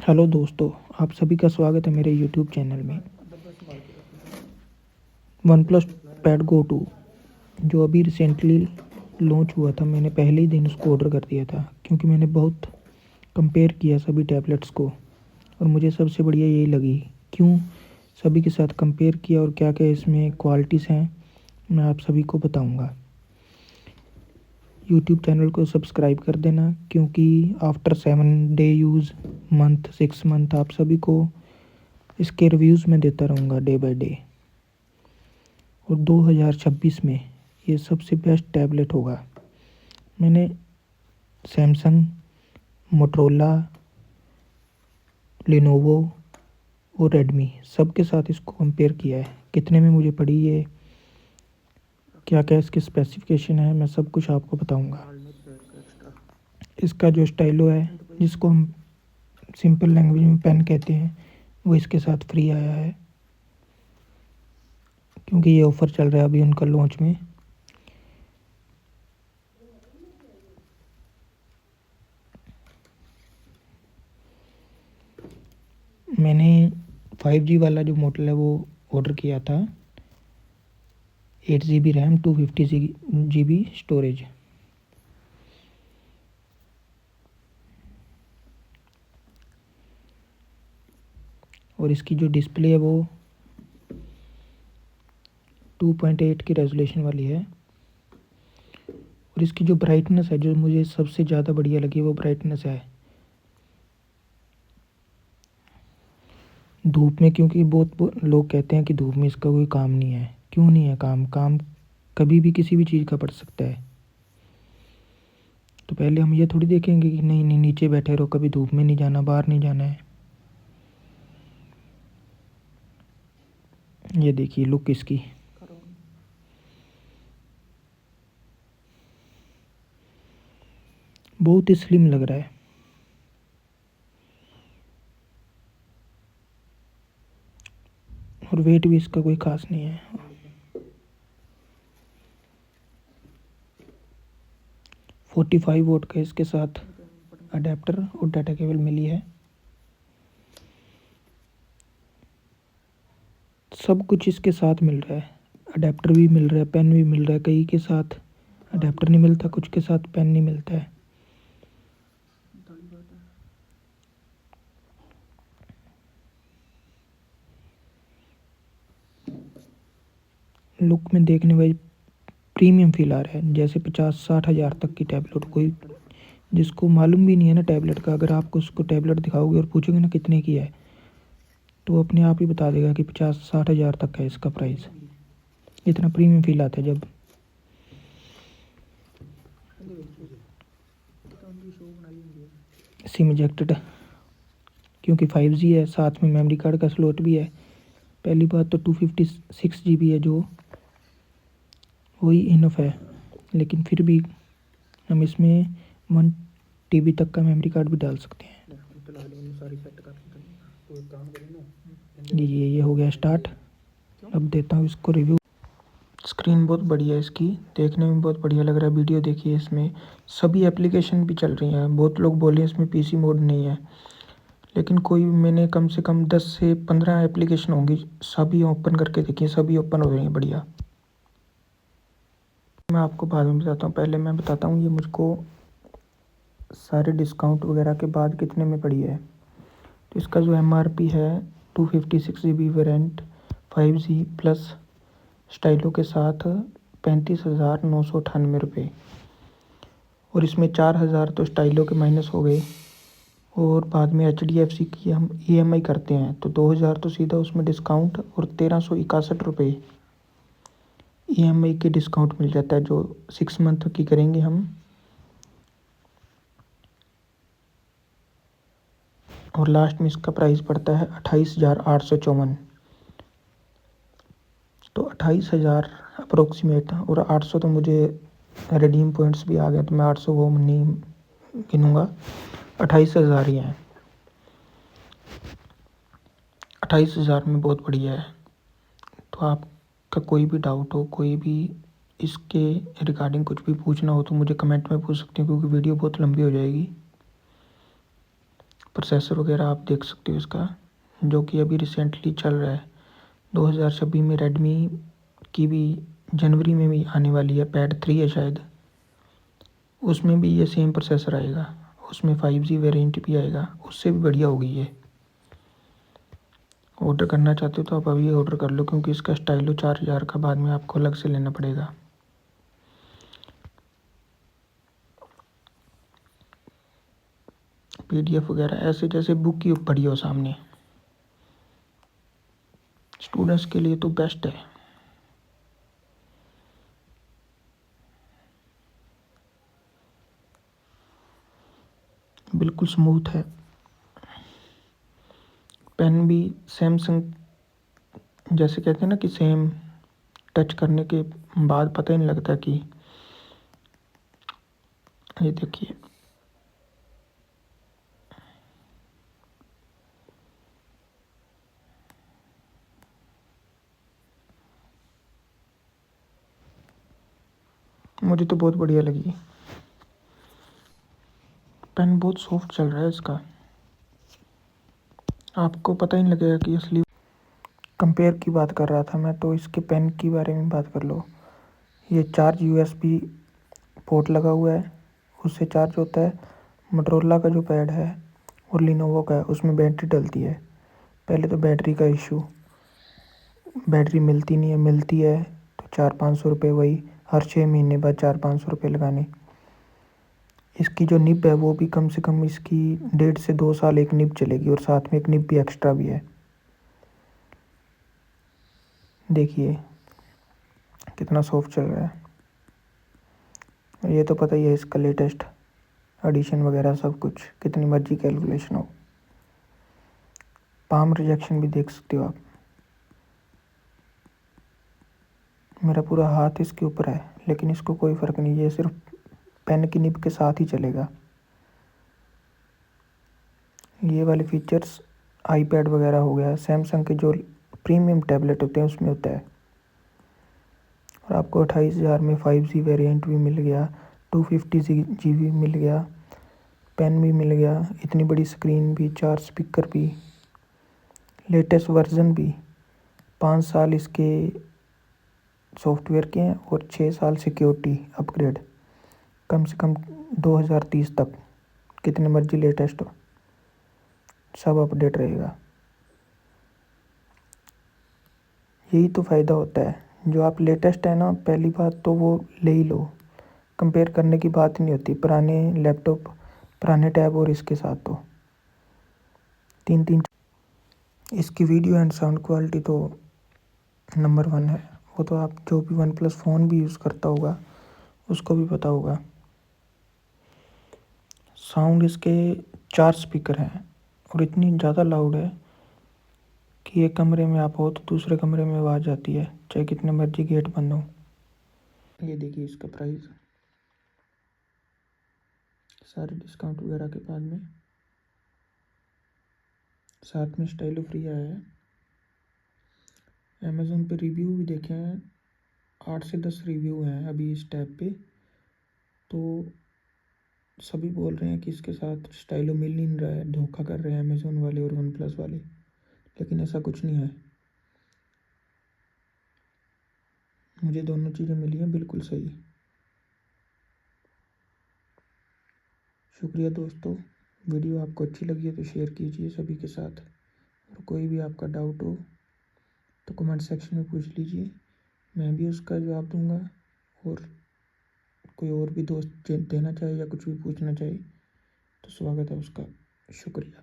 Hello दोस्तों, आप सभी का स्वागत है मेरे यूट्यूब चैनल में। वन प्लस पैड गो 2 जो अभी रिसेंटली लॉन्च हुआ था, मैंने पहले ही दिन उसको ऑर्डर कर दिया था क्योंकि मैंने बहुत कंपेयर किया सभी टैबलेट्स को और मुझे सबसे बढ़िया यही लगी। क्यों सभी के साथ कंपेयर किया और क्या क्या इसमें क्वालिटीज़ हैं, मैं आप सभी को बताऊंगा। यूट्यूब चैनल को सब्सक्राइब कर देना क्योंकि after 7 day use, month, 6 month आप सभी को इसके रिव्यूज़ में देता रहूँगा डे बाय डे। और 2026 में ये सबसे बेस्ट टैबलेट होगा। मैंने सैमसंग, मोटरोला, लेनोवो और रेडमी सबके साथ इसको कंपेयर किया है। कितने में मुझे पड़ी ये, क्या क्या इसके स्पेसिफिकेशन है, मैं सब कुछ आपको बताऊंगा। इसका जो स्टाइलो है, जिसको हम सिंपल लैंग्वेज में पेन कहते हैं, वो इसके साथ फ्री आया है क्योंकि ये ऑफ़र चल रहा है अभी उनका लॉन्च में। मैंने 5G वाला जो मॉडल है वो ऑर्डर किया था। 8 GB रैम, 256 GB स्टोरेज। और इसकी जो डिस्प्ले है वो 2.8 की रेजोल्यूशन वाली है। और इसकी जो ब्राइटनेस है, जो मुझे सबसे ज़्यादा बढ़िया लगी, वो ब्राइटनेस है धूप में। क्योंकि बहुत लोग कहते हैं कि धूप में इसका कोई काम नहीं है। क्यों नहीं है काम? काम कभी भी किसी भी चीज़ का पड़ सकता है। तो पहले हम ये थोड़ी देखेंगे कि नहीं नहीं नीचे बैठे रहो, कभी धूप में नहीं जाना, बाहर नहीं जाना है। ये देखिए लुक इसकी, बहुत ही स्लिम लग रहा है। और वेट भी इसका कोई खास नहीं है। 45 वोट का इसके साथ अडेप्टर और डाटा केबल मिली है। सब कुछ इसके साथ मिल रहा है। अडेप्टर भी मिल रहा है, पेन भी मिल रहा है। कई के साथ अडेप्टर नहीं मिलता, कुछ के साथ पेन नहीं मिलता है। लुक में देखने वाली प्रीमियम फील आ रहा है, जैसे 50-60 हज़ार तक की टैबलेट। कोई जिसको मालूम भी नहीं है ना टैबलेट का, अगर आपको उसको टैबलेट दिखाओगे और पूछोगे ना कितने की है, तो वो अपने आप ही बता देगा कि 50-60 हज़ार तक है इसका प्राइस। इतना प्रीमियम फील आता है जब सिम इजेक्टेड, क्योंकि 5G है, साथ में मेमोरी कार्ड का स्लॉट भी है। पहली बात तो 256 GB है, जो वही इनफ है। लेकिन फिर भी हम इसमें 1 TB तक का मेमोरी कार्ड भी डाल सकते हैं। ये हो गया स्टार्ट। अब देता हूँ इसको रिव्यू। स्क्रीन बहुत बढ़िया है इसकी, देखने में बहुत बढ़िया लग रहा है। वीडियो देखिए, इसमें सभी एप्लीकेशन भी चल रही हैं। बहुत लोग बोले इसमें पीसी मोड नहीं है, लेकिन कोई मैंने कम से कम 10 से 15 एप्लीकेशन होंगी, सभी ओपन करके देखिए, सभी ओपन हो रही हैं बढ़िया। मैं आपको बाद में बताता हूँ, पहले मैं बताता हूँ ये मुझको सारे डिस्काउंट वगैरह के बाद कितने में पड़ी है। तो इसका जो MRP है 256 GB variant 5G plus Stylo के साथ 35,998 रुपये। और इसमें 4,000 तो स्टाइलो के माइनस हो गए, और बाद में HDFC की हम EMI करते हैं तो 2,000 तो सीधा उसमें डिस्काउंट, और 1,361 रुपये EMI के डिस्काउंट मिल जाता है, जो 6 मंथ की करेंगे हम। और लास्ट में इसका प्राइस पड़ता है 28,854। तो 28,000 अप्रोक्सीमेट, और 800 तो मुझे रिडीम पॉइंट्स भी आ गए, तो मैं 800 वो नहीं गिनूँगा, 28,000 ही हैं। 28,000 में बहुत बढ़िया है। तो आपका कोई भी डाउट हो, कोई भी इसके रिगार्डिंग कुछ भी पूछना हो, तो मुझे कमेंट में पूछ सकते हैं, क्योंकि वीडियो बहुत लंबी हो जाएगी। पर प्रोसेसर वगैरह आप देख सकते हो इसका, जो कि अभी रिसेंटली चल रहा है। 2026 में रेडमी की भी जनवरी में भी आने वाली है, पैड 3 है शायद, उसमें भी ये सेम प्रोसेसर आएगा, उसमें 5G वेरिएंट भी आएगा, उससे भी बढ़िया होगी ये। ऑर्डर करना चाहते हो तो आप अभी ऑर्डर कर लो, क्योंकि इसका स्टाइलो 4000 का बाद में आपको अलग से लेना पड़ेगा। PDF वगैरह ऐसे जैसे बुक की पड़ी हो सामने, स्टूडेंट्स के लिए तो बेस्ट है। बिल्कुल स्मूथ है। पेन भी सैमसंग, जैसे कहते हैं ना कि सेम, टच करने के बाद पता ही नहीं लगता कि, ये देखिए मुझे तो बहुत बढ़िया लगी। पेन बहुत सॉफ्ट चल रहा है इसका, आपको पता ही नहीं लगेगा कि असली। कंपेयर की बात कर रहा था मैं, तो इसके पेन की बारे में बात कर लो। ये चार्ज USB पोर्ट लगा हुआ है, उससे चार्ज होता है। मोटरोला का जो पैड है और लिनोवो का है, उसमें बैटरी डलती है। पहले तो बैटरी का इशू, बैटरी मिलती नहीं है, मिलती है तो 400-500 रुपये, वही हर 6 महीने बाद 400-500 रुपये लगाने। इसकी जो निब है वो भी कम से कम इसकी 1.5 से 2 साल एक निब चलेगी, और साथ में एक निब भी एक्स्ट्रा भी है। देखिए कितना सॉफ्ट चल रहा है। ये तो पता ही है इसका लेटेस्ट एडिशन वगैरह सब कुछ, कितनी मर्जी कैलकुलेशन हो। पाम रिजेक्शन भी देख सकते हो आप, मेरा पूरा हाथ इसके ऊपर है, लेकिन इसको कोई फ़र्क नहीं, ये सिर्फ पेन की निब के साथ ही चलेगा। ये वाले फीचर्स आईपैड वगैरह हो गया, सैमसंग के जो प्रीमियम टैबलेट होते हैं उसमें होता है। और आपको 28,000 में 5G वेरिएंट भी मिल गया, 250 GB मिल गया, पेन भी मिल गया, इतनी बड़ी स्क्रीन भी, 4 स्पीकर भी, लेटेस्ट वर्जन भी, 5 साल इसके सॉफ्टवेयर के हैं और 6 साल सिक्योरिटी अपग्रेड, कम से कम 2030 तक, कितने मर्जी लेटेस्ट हो सब अपडेट रहेगा। यही तो फ़ायदा होता है, जो आप लेटेस्ट है ना, पहली बात तो वो ले ही लो, कंपेयर करने की बात ही नहीं होती पुराने लैपटॉप, पुराने टैब और इसके साथ। तो 3-3 इसकी वीडियो एंड साउंड क्वालिटी तो नंबर 1 है। वो तो आप जो भी OnePlus फ़ोन भी यूज़ करता होगा उसको भी पता होगा। साउंड इसके 4 स्पीकर हैं और इतनी ज़्यादा लाउड है कि एक कमरे में आप हो तो दूसरे कमरे में आवाज़ आती है, चाहे कितने मर्जी गेट बंद हो। ये देखिए इसका प्राइस, सारे डिस्काउंट वगैरह के बाद में, साथ में स्टाइलो फ्री आया है। अमेज़ोन पे रिव्यू भी देखे हैं, 8 से 10 रिव्यू हैं अभी इस टैब पे, तो सभी बोल रहे हैं कि इसके साथ स्टाइलो मिल नहीं रहा है, धोखा कर रहे हैं अमेज़ोन वाले और OnePlus वाले, लेकिन ऐसा कुछ नहीं है। मुझे दोनों चीज़ें मिली हैं बिल्कुल सही। शुक्रिया दोस्तों, वीडियो आपको अच्छी लगी है तो शेयर कीजिए सभी के साथ, और कोई भी आपका डाउट हो तो कमेंट सेक्शन में पूछ लीजिए, मैं भी उसका जवाब दूंगा। और कोई और भी दोस्त देना चाहे या कुछ भी पूछना चाहे तो स्वागत है उसका। शुक्रिया।